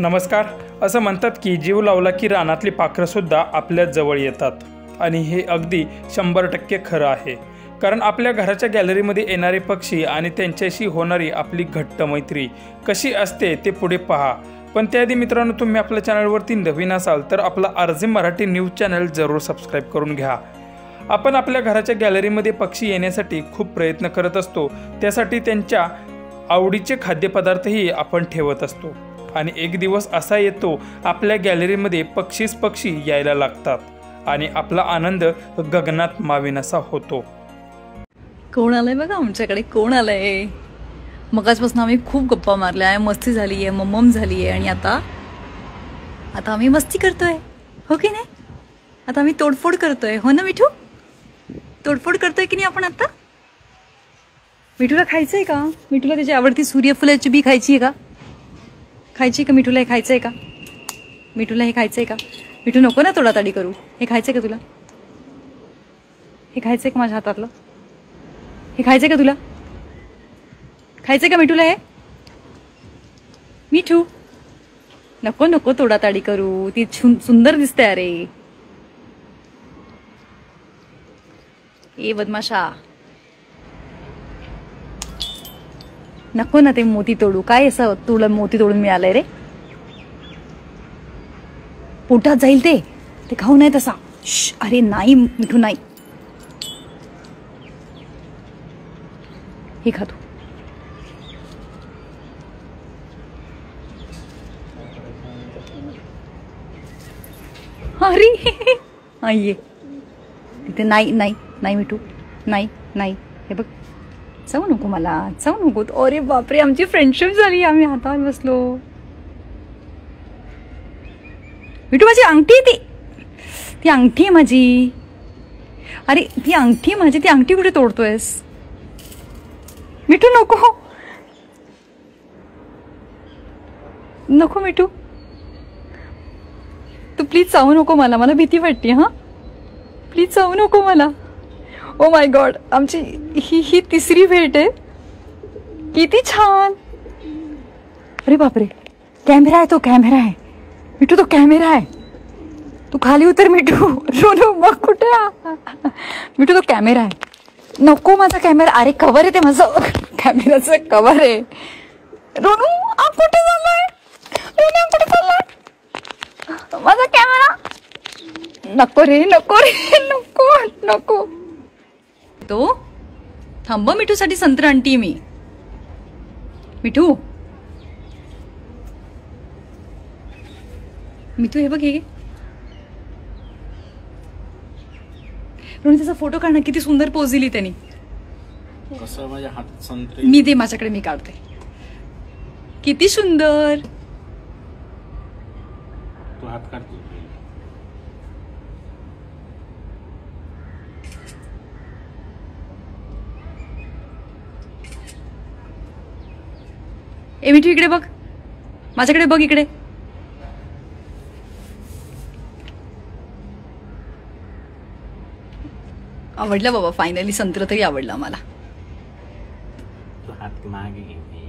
नमस्कार. असं म्हणतात की जीव लावला की रानातली पाखरंसुद्धा आपल्या जवळ येतात आणि हे अगदी 100% खरं आहे. कारण आपल्या घराच्या गॅलरीमध्ये येणारे पक्षी आणि त्यांच्याशी होणारी आपली घट्ट मैत्री कशी असते ते पुढे पहा. पण त्याआधी मित्रांनो, तुम्ही आपल्या चॅनलवरती नवीन असाल तर आपला RJ मराठी न्यूज चॅनल जरूर सबस्क्राईब करून घ्या. आपण आपल्या घराच्या गॅलरीमध्ये पक्षी येण्यासाठी खूप प्रयत्न करत असतो. त्यासाठी त्यांच्या आवडीचे खाद्यपदार्थही आपण ठेवत असतो आणि एक दिवस असा येतो आपल्या गॅलरीमध्ये पक्षी यायला लागतात आणि आपला आनंद गगनात मावेनासा होतो. कोण आलंय बघा आमच्याकडे, कोण आलंय. मगाचपासून आम्ही खूप गप्पा मारल्या आहे, मस्ती झाली आहे, मम्मम झाली आहे आणि आता आम्ही मस्ती करतोय, हो की नाही. आता आम्ही तोडफोड करतोय, हो ना मिठू. तोडफोड करतोय की नाही आपण आता. मिठूला खायचंय का? मिठूला त्याची आवडती सूर्यफुलाची बी खायची आहे का? खायची का मिठूला? हे खायचंय का मिठूला? हे खायचंय का मिठू? नको ना तोडाताडी करू. हे खायचंय का तुला? हे खायचंय का माझ्या हातातलं? हे खायचंय का तुला? खायचंय का मिठूला? हे मिठू नको नको तोडाताडी करू. ती सुंदर दिसते. अरे ए बदमाशा, नको ना ते मोती तोडू. काय असं तुला मोती तोडून मिळालंय रे? पोटात जाईल ते खाऊ नये तसा. अरे नाही मिठू, नाही. हे खा तू. अरे ये तिथे. नाही नाही नाही मिठू, नाही नाही. हे बघ, चावू नको मला, चावू नको. अरे बापरे, आमची फ्रेंडशिप झाली. आम्ही हातावर बसलो. मिठू माझी अंगठी, ती अंगठी आहे माझी. अरे ती अंगठी आहे माझी. ती अंगठी कुठे तोडतोयस मिठू? नको नको मिठू, तू प्लीज चावू नको मला. मला भीती वाटते. हा प्लीज चावू नको मला. ओ माय गॉड, आमची ही तिसरी भेट आहे. किती छान. अरे बापरे, कॅमेरा आहे. तो कॅमेरा आहे मिठू, तो कॅमेरा आहे. तू खाली उतर मिठू. रोनू मग कुठे मिठू? तो कॅमेरा आहे. नको माझा कॅमेरा. अरे कवर आहे ते माझं, कॅमेराचं कवर आहे. रोनू कुठे चाललाय? रोनू कुठे चाललाय? माझा कॅमेरा. नको रे, नको रे, नको नको. तो थांब. मिठूसाठी संत्र आणते मी. मिठू मिठू हे बघ, हे रोनी त्याचा फोटो काढ ना. किती सुंदर पोज दिली त्यांनी. माझ्या हातात संत्रे. मी दे माझ्याकडे, मी काढते. किती सुंदर. तू हात काढतो. ए मिठू इकडे बघ, माझ्याकडे बघ, इकडे. आवडलं बाबा, फायनली संत्र तरी आवडला मला. तू हात मागे घे.